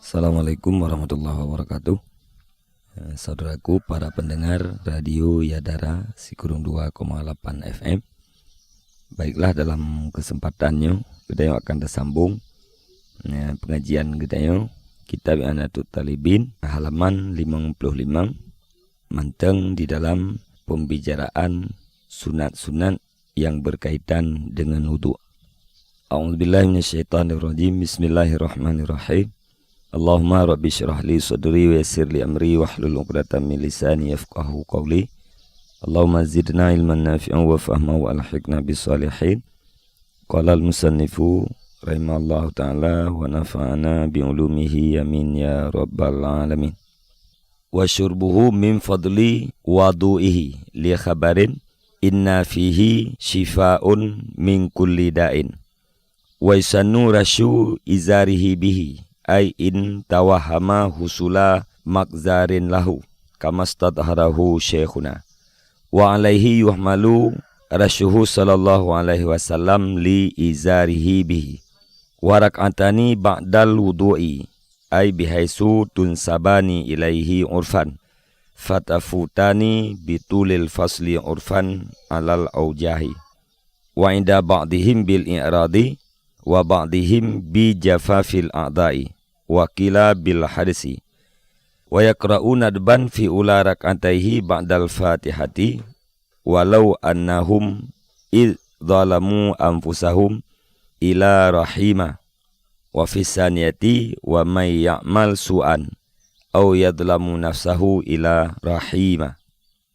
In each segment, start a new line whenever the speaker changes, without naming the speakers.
Assalamualaikum warahmatullahi wabarakatuh. Saudaraku, para pendengar Radio Yadara Sikurung 2,8 FM. Baiklah, dalam kesempatannya kita akan tersambung pengajian kita Kitab Anatul Talibin halaman 55 manteng di dalam pembicaraan sunat-sunat yang berkaitan dengan wudu. A'udzubillahi minasyaitonirrajim. Bismillahirrahmanirrahim. Allahumma rabbi syrah li sadri wa yassir li amri wahlul 'uqdatam min lisani yafqahu qawli. Allahumma zidna ilman nafi'an wa fahman wa alhiqna bis salihin. Qala al-musannifu rahimallahu ta'ala wa nafa'ana bi ulumihi amin ya rabbal alamin. Wa syurbuhu min fadli wadu'ihi li khabarin inna fihi shifa'un min kulli da'in. Wa isannu rasyu izarihi bihi ay in tawahama husula makzarin lahu kamastadharahu syekhuna wa alaihi yuhmalu rasyuhu sallallahu alaihi wasallam li izarihi bihi wa rak'atani ba'dal wudu'i ay bihaisu tunsabani ilaihi urfan fatafutani bitulil fasli urfan alal aujahi wa inda ba'dihim bil i'radi wa ba'dihim bi jafafil a'dai wakila bil hadisi wa yaqra'una adban fi ula rak'ataihi ba'dal fatihati walau annahum id zalamu anfusahum ila rahima wa fi saniyati wa may ya'mal su'an au yadlamu nafsahu ila rahima.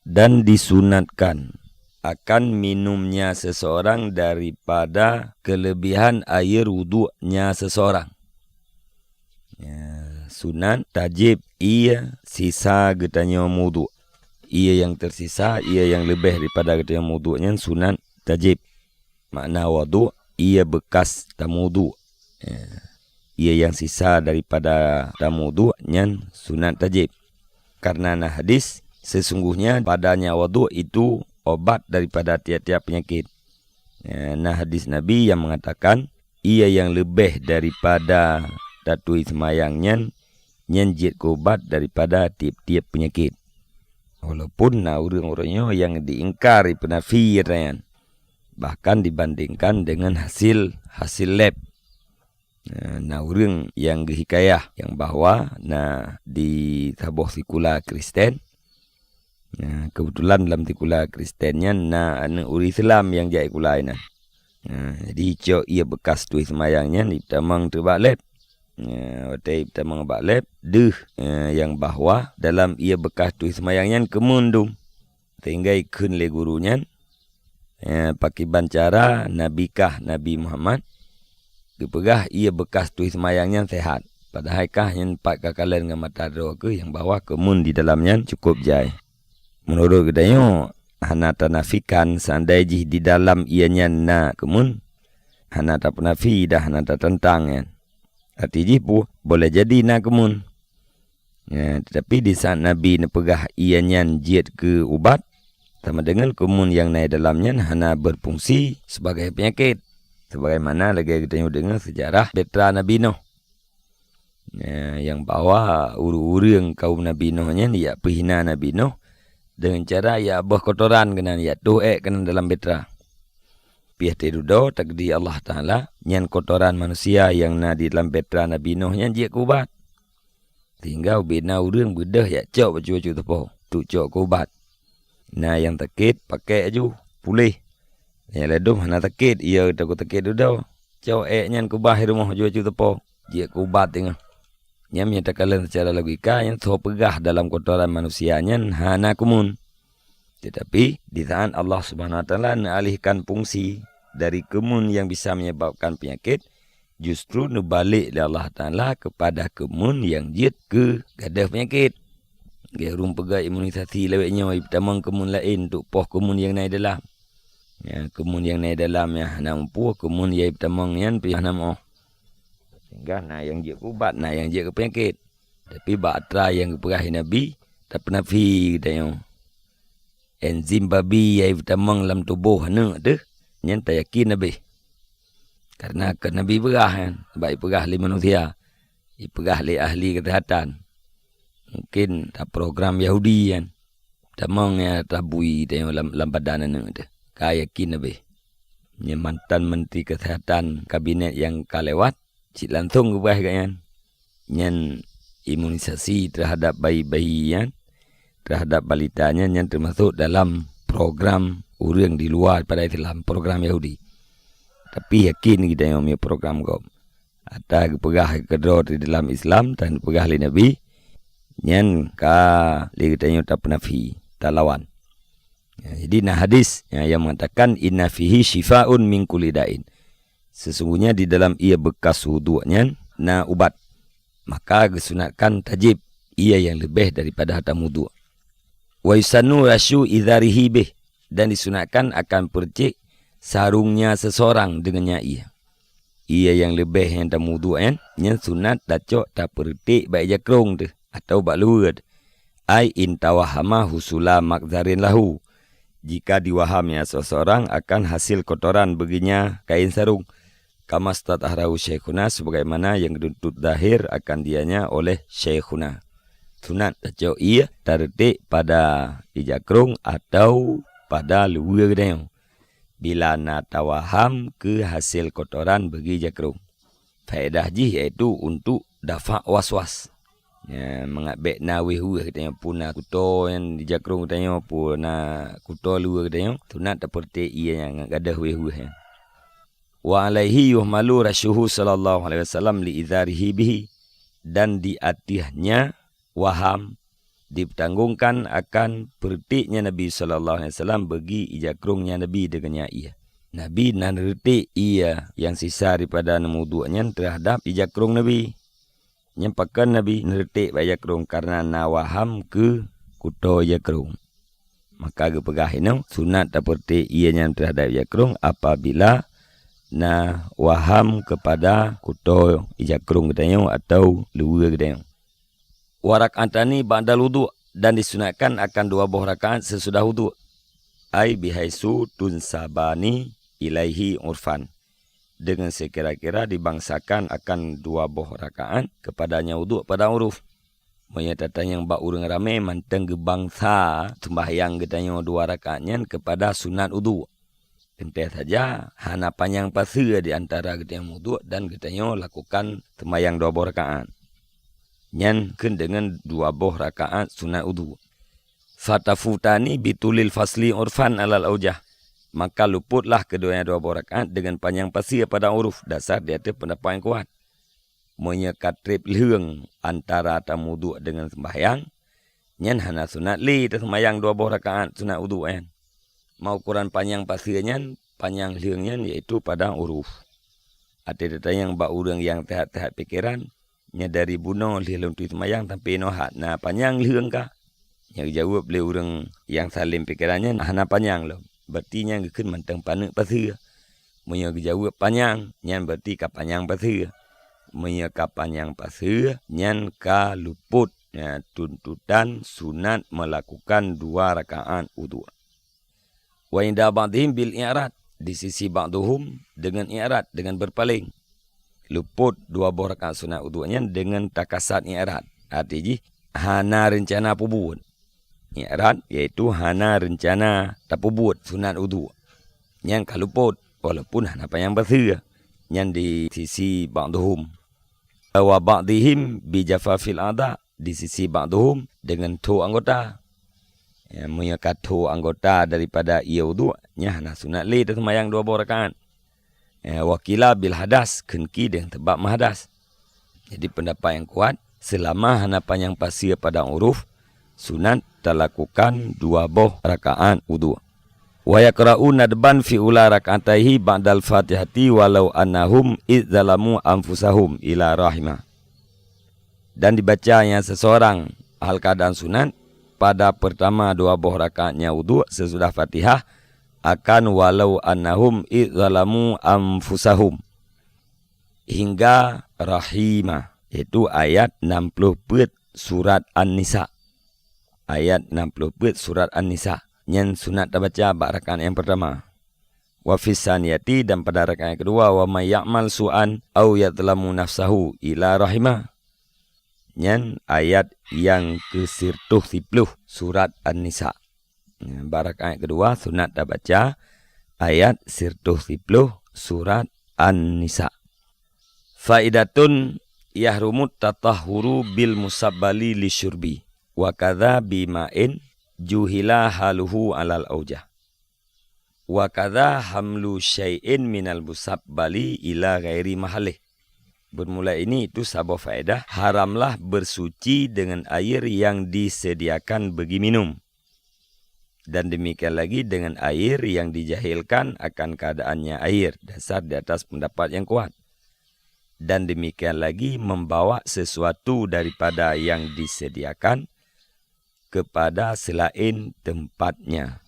Dan disunatkan akan minumnya seseorang daripada kelebihan air wudu'nya seseorang. Sunat tajib ia sisa getanya wudu. Ia yang tersisa, ia yang lebih daripada getanya wudu'nya sunat tajib. Makna wudu ia bekas tamu wudu. Ia yang sisa daripada tamu wudu'nya sunat tajib. Karena hadis sesungguhnya padanya wudu itu obat daripada tiap-tiap penyakit. Hadis Nabi yang mengatakan ia yang lebih daripada tatui semayangnya nyenjit obat daripada tiap-tiap penyakit. Walaupun orang-orangnya yang diingkari penafir bahkan dibandingkan dengan hasil lab. Orang yang hikayah yang bahawa di tabuh sikula Kristen. Kebetulan dalam sikula Kristennya uri Islam yang jai kulai jadi cok ia bekas tu semayangnya di tamang terbak lab. Watai tamang bak lab yang bahawa dalam ia bekas tu semayangnya kemundum sehingga ikun le gurunya pakai bancara nabikah Nabi Muhammad dipegah ia bekas tu semayangnya sehat padahal kah yang empat kakalan dengan mata doa ke yang bahawa kemun di dalamnya cukup jai. Menurut katanya hana tanafikan seandainya di dalam ianya kemun hana tak penafi dah hana tak tentang artinya boleh jadi kemun. Tetapi di saat Nabi pegah ianya jiat ke ubat sama dengan kemun yang naik dalamnya hana berfungsi sebagai penyakit. Sebagaimana lagi kita dengar sejarah Petra Nabi Nuh. Yang bawa uru-uru kaum Nabi Nuhnya ia perhina Nabi Nuh dengan cara ia abah kotoran kena ia tu'ek kena dalam Petra. Pihak terudo takdir Allah Ta'ala nyan kotoran manusia yang di dalam Petra Nabi Nuh nyan dia kubat. Sehingga ubina urang bedah ya cok baju-baju tepoh. Tu cok kubat. Yang takit pakai aju pulih. Yang ledum hana takit ia takut takit dudo. Cok nyan kubah rumah baju-baju tepoh. Dia kubat tengah. Yang menyatakan secara logika yang so pegah dalam kotoran manusia nyan hana kumun. Tetapi di saat Allah Subhanahu Wa Ta'ala alihkan fungsi dari kemun yang bisa menyebabkan penyakit justru balik oleh Allah Ta'ala kepada kemun yang jid ke gadah penyakit. Gerum pegah imunisasi leweknya pertama kemun lain untuk poh kemun yang naik dalam. Kemun yang naik dalam nampu kemun yang pertama yang nama. Sehingga yang jid ubat yang jid ke penyakit. Tapi batra yang keperahi Nabi tak pernah fi katanya. Enzim babi yang pertama dalam tubuh tu yang tak yakin Nabi. Karena Nabi berah baik berah li manusia. Ipegah oleh ahli kesihatan. Mungkin tak program Yahudi kan. Tamang ya tabui tengok dalam badan tu. Kaya yakin lebih. Mantan Menteri Kesihatan Kabinet yang kalewat. Cik langsung ke kan. Yang imunisasi terhadap bayi-bayi kan. Terhadap balitanya yang termasuk dalam program orang di luar pada Islam. Program Yahudi. Tapi yakin kita yang punya program kau. Atau pegah kedua di dalam Islam dan pegah oleh Nabi. Yang kita yang tak penafi. Tak lawan. Jadi hadis yang mengatakan inna fihi shifa'un min kulli da'in. Sesungguhnya di dalam ia bekas wudu'nya ubat. Maka disunatkan tajib ia yang lebih daripada hatam wudu'. Wa yusannu rasyu idharihi bih. Dan disunatkan akan percik sarungnya seseorang dengannya ia. Ia yang lebih yang hatam wudu' yang sunat dacok tak percik baik jakrong tu. Atau bak luar. Ai intawahama husula makzarin lahu. Jika diwahamnya seseorang akan hasil kotoran baginya kain sarung. Kama statahrahu syekhuna sebagaimana yang dituntut zahir akan dianya oleh syekhuna. Sunat dacok ia tertik pada ijakrung atau pada luar dia. Bila nak tawaham ke hasil kotoran bagi jakrung. Faedah ji iaitu untuk dafa was-was. Ya, mengabek na wehu katanya puna kuto yang di jakrung katanya puna kuto luar katanya tunat seperti ia yang gadah wehu ya. Wa alaihi yuhmalu rasyuhu sallallahu alaihi wasallam li idharihi bihi, dan di atasnya waham dipertanggungkan akan pertiknya Nabi sallallahu alaihi wasallam bagi ijakrungnya Nabi dengannya ia. Nabi nan retik ia yang sisa daripada wudu'nya terhadap ijakrung Nabi. Nyampakan Nabi neretik baik jakrung karena nawaham ke kuto jakrung. Maka kepegah ini sunat seperti ianya terhadap jakrung apabila nawaham kepada kuto jakrung katanya atau luar katanya. Warak'atani ba'dal wudu' dan disunatkan akan 2 buah rakaat sesudah wudu'. Ai bihaisu tunsabani ilaihi urfan. Dengan sekira-kira dibangsakan akan 2 buah rakaat kepadanya wudu' pada uruf. Menyatakan yang bak urang ramai manteng ke bangsa sembahyang katanya 2 rakaatnya kepada sunat wudu'. Tentu saja hana panjang pasir di antara katanya wudu' dan katanya lakukan sembahyang 2 buah rakaat. Nyan ken dengan 2 buah rakaat sunat wudu'. Fatafutani bitulil fasli urfan alal aujah. Maka luputlah keduanya 2 buah rakaat dengan panjang pasir pada uruf. Dasar dia ada pendapat yang kuat. Menyekatrip leung antara atam wudu' dengan sembahyang. Nyan hana sunat li sembahyang 2 buah rakaat sunat wudu' kan. Mau ukuran panjang pasirnya, panjang leungnya iaitu pada uruf. Ada data yang bak urang yang tehat-tehat pikiran. Nya dari bunuh leung tu sembahyang sampai nohat. Nah panjang leung kah? Yang jawab oleh orang yang salim pikirannya hana panjang lah. Berarti yang kena manteng panak pasir. Menyaka jawab panjang, yang berarti ka panjang pasir. Menyaka panjang pasir, yang ka luput. Ya, tuntutan sunat melakukan 2 rakaat wudu'. Wa inda ba'dihim bil i'rad. Di sisi ba'duhum dengan i'rad, dengan berpaling. Luput 2 buah rakaat sunat wudu'nya dengan takasat i'rad. Artinya, hana rencana pubut. I'rad iaitu hana rencana tapubut sunat wudu'. Yang kaluput walaupun hana panjang pasir. Yang di sisi ba'duhum. Wa ba'dihim bijafafil ada. Di sisi ba'duhum dengan tu anggota. Yang menyekat tu anggota daripada ia wudu'. Nya hana sunat li sembahyang 2 buah rakaat. Wakila bil hadas. Kenki dengan tebak mahadas. Jadi pendapat yang kuat. Selama hana panjang pasir pada uruf. Sunat terlakukan 2 buah rakaat wudu'. Wa yaqra'una nadban fi ula rak'ataihi ba'dal fatihati walau annahum idzalamu anfusahum ila rahimah. Dan dibacanya seseorang hal keadaan sunat pada pertama 2 buah rakaatnya wudu' sesudah Fatihah akan walau annahum idzalamu anfusahum hingga rahimah, yaitu ayat 60 surat An-Nisa. Ayat 60 surat An-Nisa. Yang sunat terbaca bak rakaat yang pertama. Wa fisaniyati, dan pada rakaat yang kedua, wa may ya'mal su'an au yadlamu nafsahu ila rahimah. Nyan ayat yang ke-10 surat An-Nisa. Barak ayat kedua sunat dah baca ayat 10 surat An-Nisa. Faidatun yahrumut tatahhuru bil musabbali li syurbi wa kadza bima'in juhila haluhu alal aujah. Wa kadza hamlu syai'in minal musabbali ila ghairi mahallih. Bermula ini itu sebuah faedah, haramlah bersuci dengan air yang disediakan bagi minum. Dan demikian lagi dengan air yang dijahilkan akan keadaannya air, dasar di atas pendapat yang kuat. Dan demikian lagi membawa sesuatu daripada yang disediakan kepada selain tempatnya.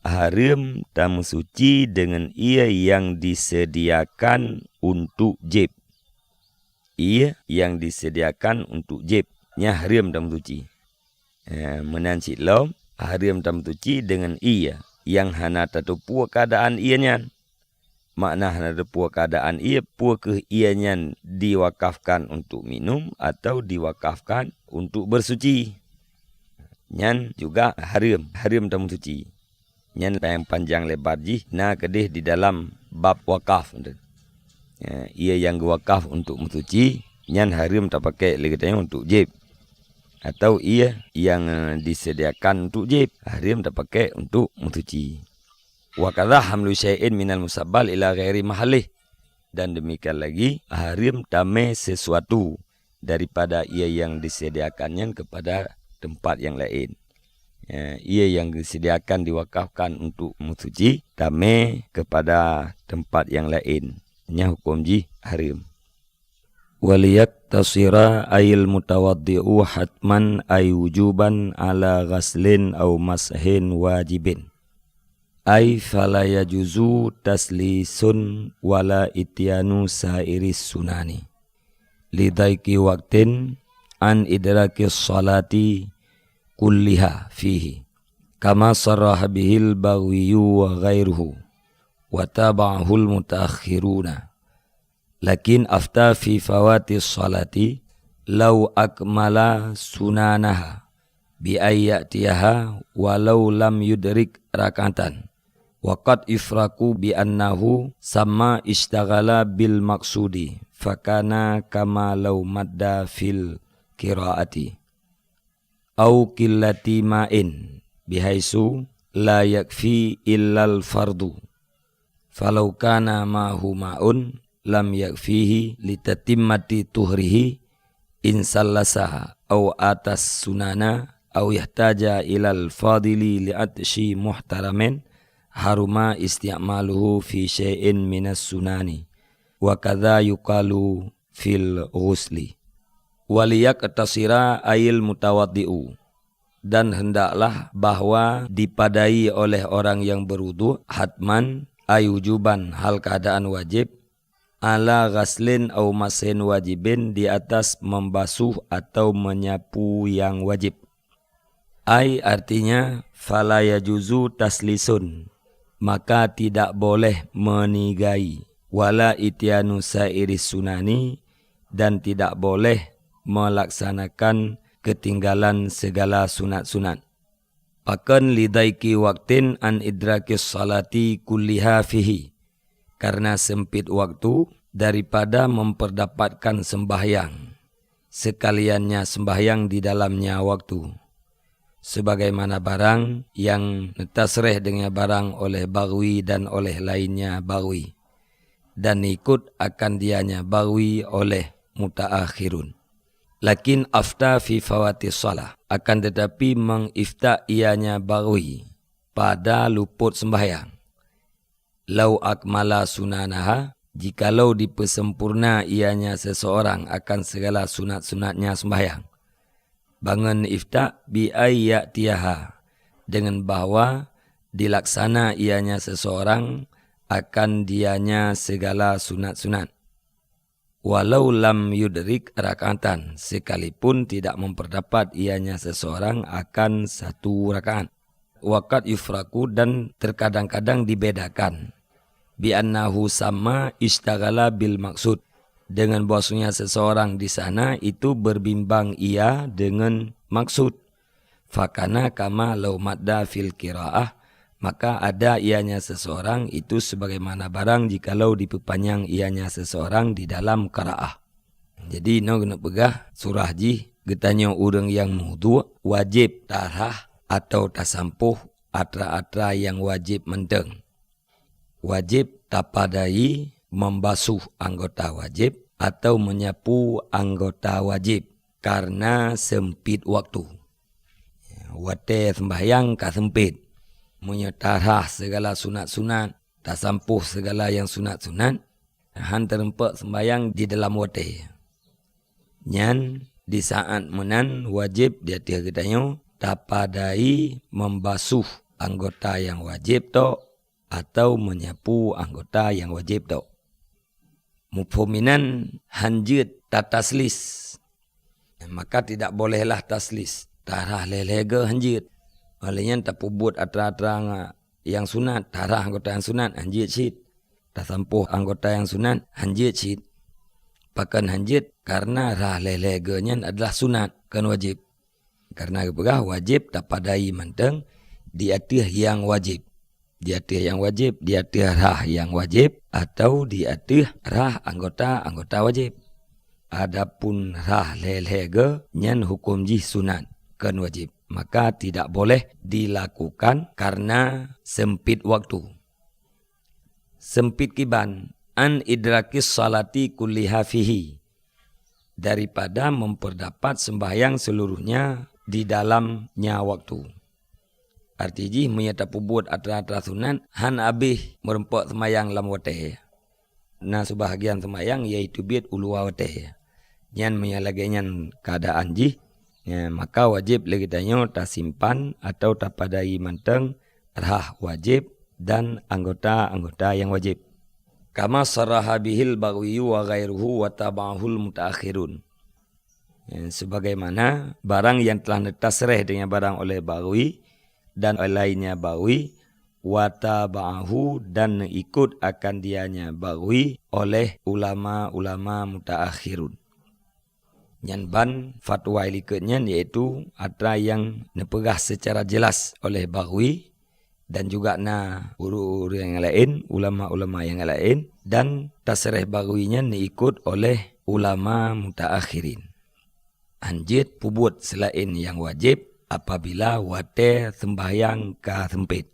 Haram tamu suci dengan ia yang disediakan untuk jib. Ia yang disediakan untuk jibnya haram tamu suci. Menancik lom, haram tamu suci dengan ia yang hana tatupu keadaan ianya. Makna hana tatupu keadaan ia, puakah ianya diwakafkan untuk minum atau diwakafkan untuk bersuci. Nyan juga haram tamu suci. Nyan yang panjang lebar ji, na kedih di dalam bab wakaf. Ia yang wakaf untuk mensuci, nyan haram tak pakai lagi katanya untuk jib. Atau ia yang disediakan untuk jib, haram tak pakai untuk mensuci. Wa kadza hamlu syai'in minal musabbal ila ghairi mahallih. Dan demikian lagi, haram tamai sesuatu daripada ia yang disediakannya kepada tempat yang lain. Ia yang disediakan diwakafkan untuk mensuci, tamai kepada tempat yang lain. Nya hukum ji haram. Waliyat tasira ayil mutawaddi'u hatman ay wujuban ala ghaslin aw mashin wajibin. Ay fala yajuzu taslisun wala ityanu sairis sunani. Lidaiki waqtin an idrakis salati kulliha fihi kama sarraha bihil Baghawiyu wa ghairuhu wa taba'ahul mutaakhiruna. Lakin afta fi fawatis salati law akmala sunanaha bi ayyatiha walau lam yudrik rakatan wa qad ifraku bi annahu sama istaghala bil maqsudi fakana kama law madda fil qiraati au qillati ma'in bihaisu la yakfi illal fardu falau kana ma'hu ma'un lam yakfihi litatimmati tuhrihi insallasa au atas sunana au yahtaja ilal fadili li'atshi muhtaramin haruma isti'maluhu fi syai'in minas sunani wa kadza yuqalu fil ghusli. Waliyak tasira ayil mutawaddi'u, dan hendaklah bahwa dipadai oleh orang yang berwudu hatman ayujuban hal keadaan wajib ala ghaslin au masin wajibin di atas membasuh atau menyapu yang wajib. Ay artinya fala yajuzu taslisun, maka tidak boleh menigai, wala ityanu sairis sunani, dan tidak boleh melaksanakan ketinggalan segala sunat-sunat. Akan lidaiki waktin an idrakis salati kulliha fihi, karena sempit waktu daripada memperdapatkan sembahyang, sekaliannya sembahyang di dalamnya waktu. Sebagaimana barang yang tasrih dengan barang oleh Baghawi dan oleh lainnya Baghawi, dan ikut akan dianya Baghawi oleh mutaakhirun. Lakin afta fi fawatis salah, akan tetapi mengifta ianya Baghawi pada luput sembahyang. Lau akmala sunanaha, jikalau dipersempurna ianya seseorang akan segala sunat-sunatnya sembahyang. Bangun ifta bi ayyatiha, dengan bahwa dilaksana ianya seseorang akan dianya segala sunat-sunat. Walau lam yudrik rakatan, sekalipun tidak memperdapat ianya seseorang akan satu rakaat. Waqad yufraku, dan terkadang-kadang dibedakan. Bi annahu sama istaghala bil maksud, dengan bahasanya seseorang di sana itu berbimbang ia dengan maksud. Fakana kama law madda fil qiraah, maka ada ianya seseorang itu sebagaimana barang jikalau diperpanjang ianya seseorang di dalam qiraah. Jadi no kena pegah surah ji getanya orang yang wudu wajib tarah atau tasampuh atra-atra yang wajib mendeng. Wajib tapadai membasuh anggota wajib atau menyapu anggota wajib karena sempit waktu. Wate sembahyang ka sempit. Menyetarah segala sunat-sunat, tasampuh segala yang sunat-sunat. Han terempak sembahyang di dalam wate. Nyan di saat menan wajib dia tiga katanya tapadai membasuh anggota yang wajib to atau menyapu anggota yang wajib to. Mufhuminan hanjit tataslis. Maka tidak bolehlah taslis. Tarah lelega hanjit. Olehnya tapubut atra-atra yang sunat. Tarah anggota yang sunat hanjit syit. Tasampuh anggota yang sunat hanjit syit. Pakan hanjit karena rah leleganya adalah sunat kan wajib. Karena kepegah wajib tapadai manteng di atas yang wajib. Di atas yang wajib, di atas rah yang wajib atau di atas rah anggota wajib. Adapun rah lelega nyan hukum jih sunat kan wajib. Maka tidak boleh dilakukan karena sempit waktu. Sempit kiban an idrakis salati kulliha fihi, daripada memperdapat sembahyang seluruhnya di dalamnya waktu. Artinya menyatapu buat atra-atra sunat han abih merempak sembahyang lam wate. Nah sebahagian sembahyang yaitu biat ulua wate. Nyan menyalagenyan keadaan jih. Ya, maka wajib lagi tanya tak simpan atau tak padai manteng rah wajib dan anggota-anggota yang wajib. Kama saraha bihil Baghawi wa ghairuhu wa tabahul mutaakhirun. Ya, sebagaimana barang yang telah ditasrih dengan barang oleh Baghawi dan lainnya Baghawi wa tabahu dan ikut akan dianya Baghawi oleh ulama-ulama mutaakhirun. Yang ban fatwa ilikatnya yaitu atra yang nepegah secara jelas oleh Baghawi dan juga uru-uru yang lain, ulama-ulama yang lain, dan tasrih Baghawinya diikut oleh ulama mutaakhirin. Anjit pubut selain yang wajib apabila wate sembahyang ka sempit.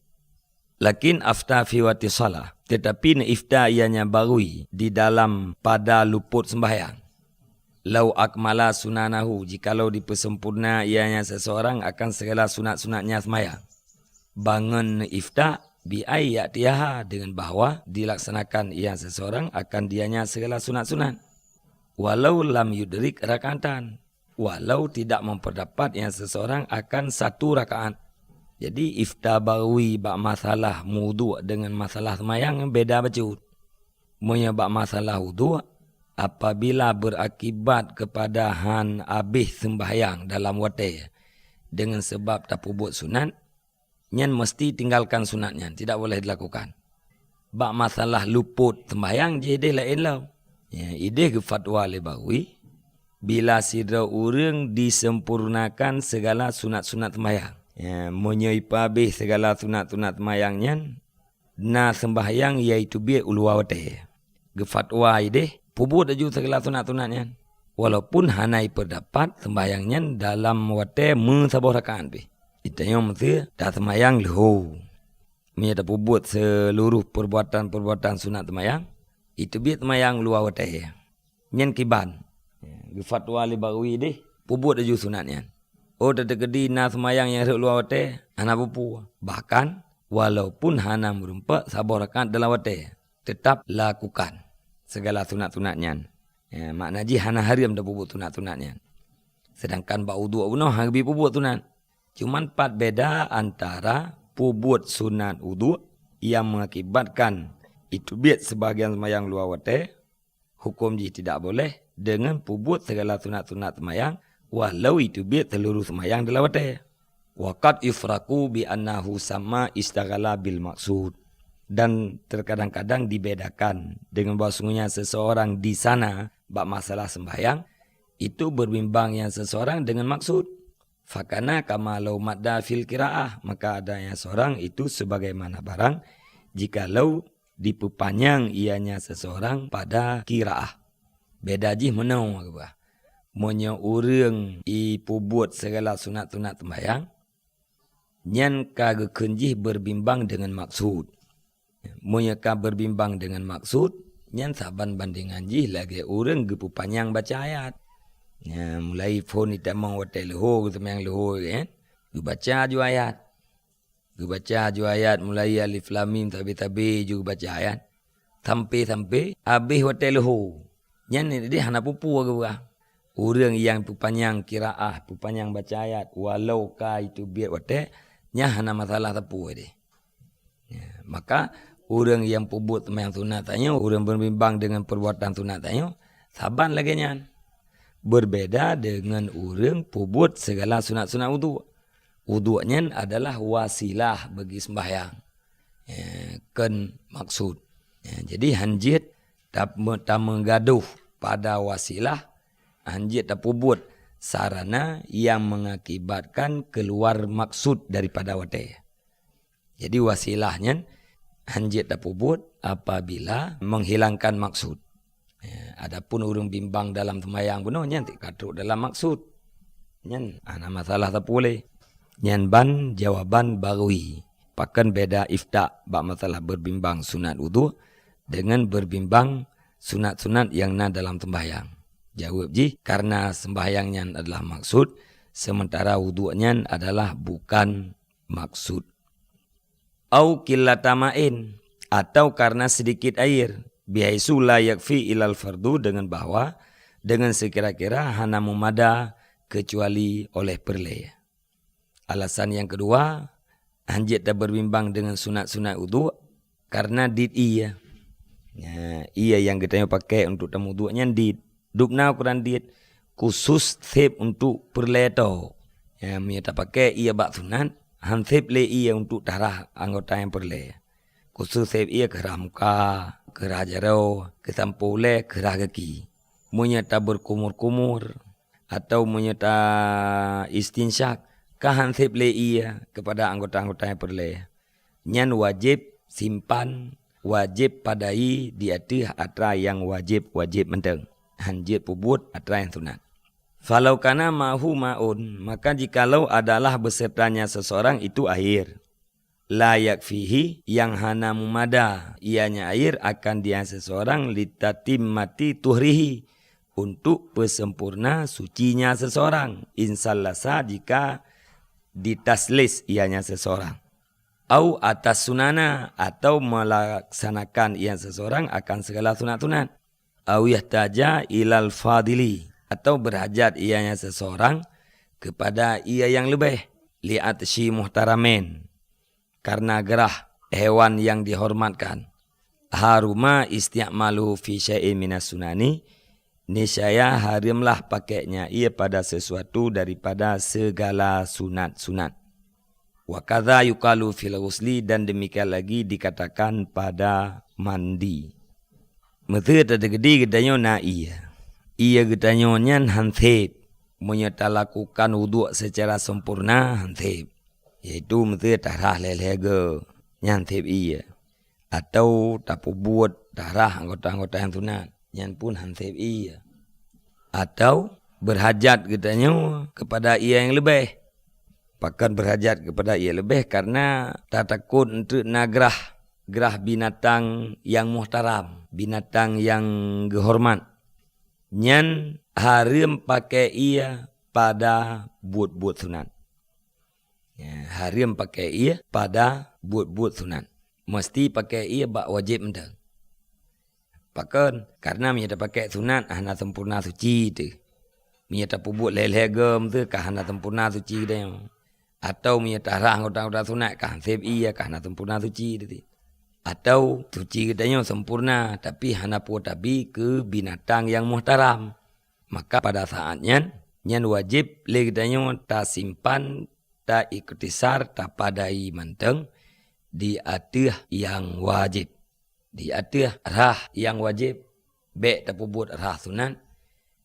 Lakin afta fi wati salah, tetapi ifta ianya Baghawi di dalam pada luput sembahyang. Lau akmala sunanahu, jikalau dipersempurna ianya seseorang akan segala sunat-sunatnya sembahyang. Bangun ifta bi'ai ya'tiyaha, dengan bahawa dilaksanakan ia seseorang akan dianya segala sunat-sunat. Walau lam yudrik rakatan, walau tidak memperdapat yang seseorang akan satu rakaat. Jadi ifta Baghawi bak masalah wudu dengan masalah sembahyang beda bacut. Menyebab masalah wudu apabila berakibat kepada han abih sembahyang dalam wate dengan sebab tak pubut sunat, nyan mesti tinggalkan sunatnya, tidak boleh dilakukan. Bak masalah luput sembahyang jadi lain lah. Ya, ide ke fatwa le Baghawi bila sidra urang disempurnakan segala sunat-sunat sembahyang. Ya, menyaipa habis segala sunat-sunat sembahyangnya na sembahyang iaitu bi ulwa wate. Ke fatwa ide pubut aju segala sunat-sunatnya. Walaupun hanai perdapat sembahyangnya dalam wate sabuh rakaat bi. Itanya mesti tak sembahyang leho. Menyata pubut seluruh perbuatan-perbuatan sunat sembahyang. Itu biat sembahyang luar wate. Nyan kiban. Fatwa li Baghawi deh pubut aju sunatnya. Oh terjadi na sembahyang yang luar wate hana pupu. Bahkan walaupun hana merumpak sabuh rakaat dalam wate, tetap lakukan segala sunat-sunatnya. Ya, makna ji hana haram dah pubut sunat-sunatnya. Sedangkan bak wudu uno habi pubut sunat. Cuman pat beda antara pubut sunat wudu yang mengakibatkan itu biat sebahagian sembahyang luar wate, hukum ji tidak boleh, dengan pubut segala sunat-sunat sembahyang walau itu biat seluruh sembahyang dalam wate. Waqad yufraku bi annahu sama istaghala bil maksud. Dan terkadang-kadang dibedakan dengan bahasanya seseorang di sana bab masalah sembahyang, itu berbimbang yang seseorang dengan maksud. Fakana kama law madda fil qiraah, maka adanya seorang itu sebagaimana barang jikalau diperpanjang ianya seseorang pada qiraah. Beda jih menau apa? Monya urang ipubuat segala sunat-sunat sembahyang, nyan kagak kenjih berbimbang dengan maksud. Monya ka berbimbang dengan maksud, nyan saban bandingan jih lagi urang gepu panjang baca ayat. Ya, mulai phone ita mau hotel leho gitu yang leho kan. Gu baca ju ayat. Gu baca ju ayat mulai alif lam mim tabi juga baca ayat. Sampai habis hotel leho. Nyan dia hana pupu ke. Orang yang pupanjang kiraah, pupanjang baca ayat, walau ka itu biar wate, nya hana masalah tepu dia. Ya, maka orang yang pubut sembahyang sunat tanya, orang berbimbang dengan perbuatan sunat tanya, saban lagi nyan. Berbeda dengan orang pubut segala sunat-sunat wudu. Wudu'nya adalah wasilah bagi sembahyang. Ya, kan maksud. Ya, jadi hanjit tak menggaduh pada wasilah. Hanjit tak pubut sarana yang mengakibatkan keluar maksud daripada wate. Jadi wasilahnya hanjit tak pubut apabila menghilangkan maksud. Ya, adapun orang bimbang dalam sembahyang benar nyantik katruk dalam maksud. Nyan ana masalah tak boleh. Nyan ban jawaban barui. Pakan beda ifta bab masalah berbimbang sunat wudu dengan berbimbang sunat-sunat yang na dalam sembahyang. Jawab ji, karena sembahyangnya adalah maksud, sementara wudu'nya adalah bukan maksud. Au killatamain, atau karena sedikit air, bihaisu la yakfi ilal fardu, dengan bahwa dengan sekira-kira hana memada kecuali oleh perle. Alasan yang kedua, hanjit tak berbimbang dengan sunat-sunat wudu' karena did iya. Ya, iya yang kita pakai untuk tamu wudu'nya did. Dukna Quran diet khusus thep untuk perleto. Ya, kita pakai ia bak sunat, han thep le ia untuk darah anggota yang perle. Khusus thep ia kerah muka, kerah jarau, kesampu le, kerah kaki. Menyata berkumur-kumur atau menyata istinsyak, kahan thep le ia kepada anggota-anggota yang perle. Nyan wajib simpan, wajib padai di atas atra yang wajib menteng. Hanjit pubut atra yang sunat. Falau kana mahu maun, maka jikalau adalah besertanya seseorang itu air. Layak fihi, yang hana mumada, ianya air akan dia seseorang litatim mati tuhrihi, untuk pesempurna sucinya seseorang. Insallasa jika ditaslis ianya seseorang. Au atas sunana, atau melaksanakan ia seseorang akan segala sunat-sunat. Au yahtaja ilal fadili, atau berhajat ianya seseorang kepada ia yang lebih, li'atshi muhtaramen, karena gerah hewan yang dihormatkan. Haruma isti'malu fi syai'in minas sunani, niscaya harimlah pakainya ia pada sesuatu daripada segala sunat-sunat. Wa kadza yuqalu fil ghusli, dan demikian lagi dikatakan pada mandi. Mesti ada gede gedanyo na iya. Iya gedanyo nyan hanthep. Menyata lakukan wudu secara sempurna hanthep. Yaitu mesti darah lelege nyanthep iya. Atau tapu buat darah anggota-anggota yang sunat. Nyan pun hanthep iya. Atau berhajat gedanyo kepada ia yang lebih. Bahkan berhajat kepada ia lebih karena tak takut untuk nagrah. Gerah binatang yang muhtaram, binatang yang gehormat. Nyan harim pakai ia pada buat-buat sunat. Ya, harim pakai ia pada buat-buat sunat. Mesti pakai ia bak wajib mendang. Bahkan karena menyata pakai sunat hana sempurna suci tu. Menyata pubut lelehegem tu kah hana sempurna suci dia. Atau menyata rah anggota-anggota sunat kah seb iya kah hana sempurna suci tu. Atau suci katanya sempurna tapi hana tabi ke binatang yang muhtaram. Maka pada saatnya nyan wajib le katanya ta simpan, ta iktisar, ta padai manteng di atas yang wajib. Di atas rah yang wajib Bek tapu buat rah sunat.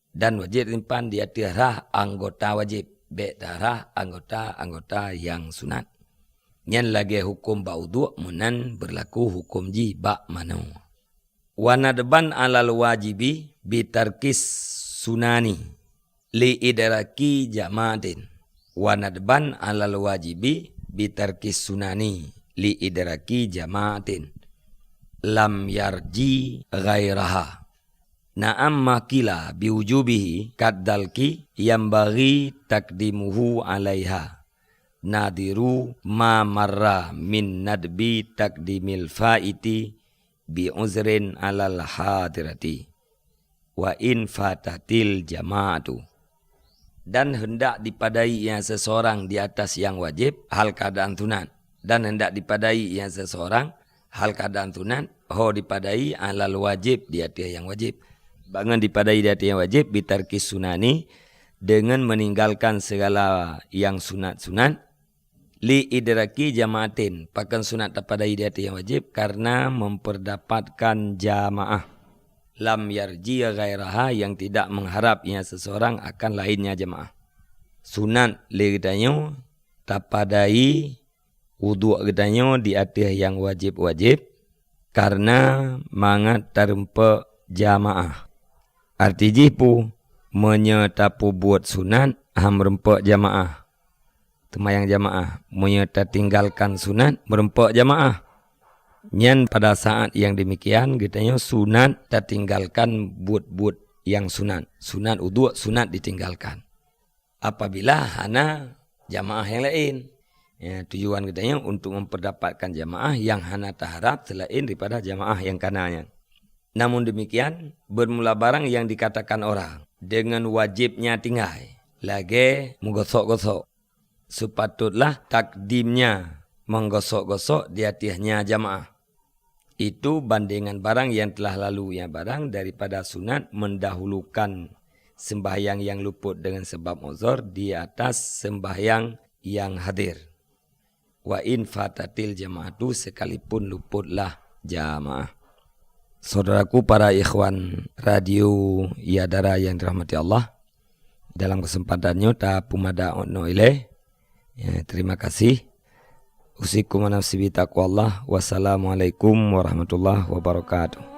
Dan wajib timpan di atas rah anggota wajib. Bek rah anggota yang sunat. Nyan lagi hukum ba'udhu' munan berlaku hukum ji ba' manu. Wanadban alal wajibi bitarkis sunani li idraki jama'atin. Wanadban alal wajibi bitarkis sunani li idraki jama'atin. Lam yarji ghairaha. Na'am makila biwujubihi kaddalki yang bagi takdimuhu alaiha. Nadiru ma marra min nadbi takdimil fa'iti bi uzrin alal hadirati. Wa in fatatil jama'atu. Dan hendak dipadai yang seseorang di atas yang wajib hal keadaan sunat. Dan hendak dipadai yang seseorang hal keadaan sunat dipadai alal wajib di atas yang wajib. Bangun dipadai di atas yang wajib bitarkis sunani dengan meninggalkan segala yang sunat-sunat li idraki jamaatin. Pakan sunat terpadai di atas yang wajib karena memperdapatkan jamaah. Lam yarji ghairaha yang tidak mengharap yang seseorang akan lainnya jamaah. Sunat li gedanyo terpadai wudu' gedanyo di atas yang wajib-wajib karena mangat terempa jamaah. Arti jipu menyetapu buat sunat merempak jamaah. Temayang jamaah menyeta tinggalkan sunat merempak jamaah. Nyan pada saat yang demikian katanya sunat tertinggalkan buat yang sunat. Sunat wudu' sunat ditinggalkan. Apabila hana jamaah yang lain. Ya, tujuan katanya untuk memperdapatkan jamaah yang hana taharap selain daripada jamaah yang kananya. Namun demikian, bermula barang yang dikatakan orang dengan wajibnya tinggal. Lagi menggosok-gosok. Sepatutlah takdimnya menggosok-gosok di atasnya jamaah. Itu bandingan barang yang telah lalu. Ya, barang daripada sunat mendahulukan sembahyang yang luput dengan sebab uzur di atas sembahyang yang hadir. Wa in fatatil jamaatu sekalipun luputlah jamaah. Saudaraku para ikhwan radio Yadara yang dirahmati Allah, dalam kesempatannya ta pumada ono ile. Ya, terima kasih. Usikum nafsi bi taqwallah. Wassalamualaikum warahmatullahi wabarakatuh.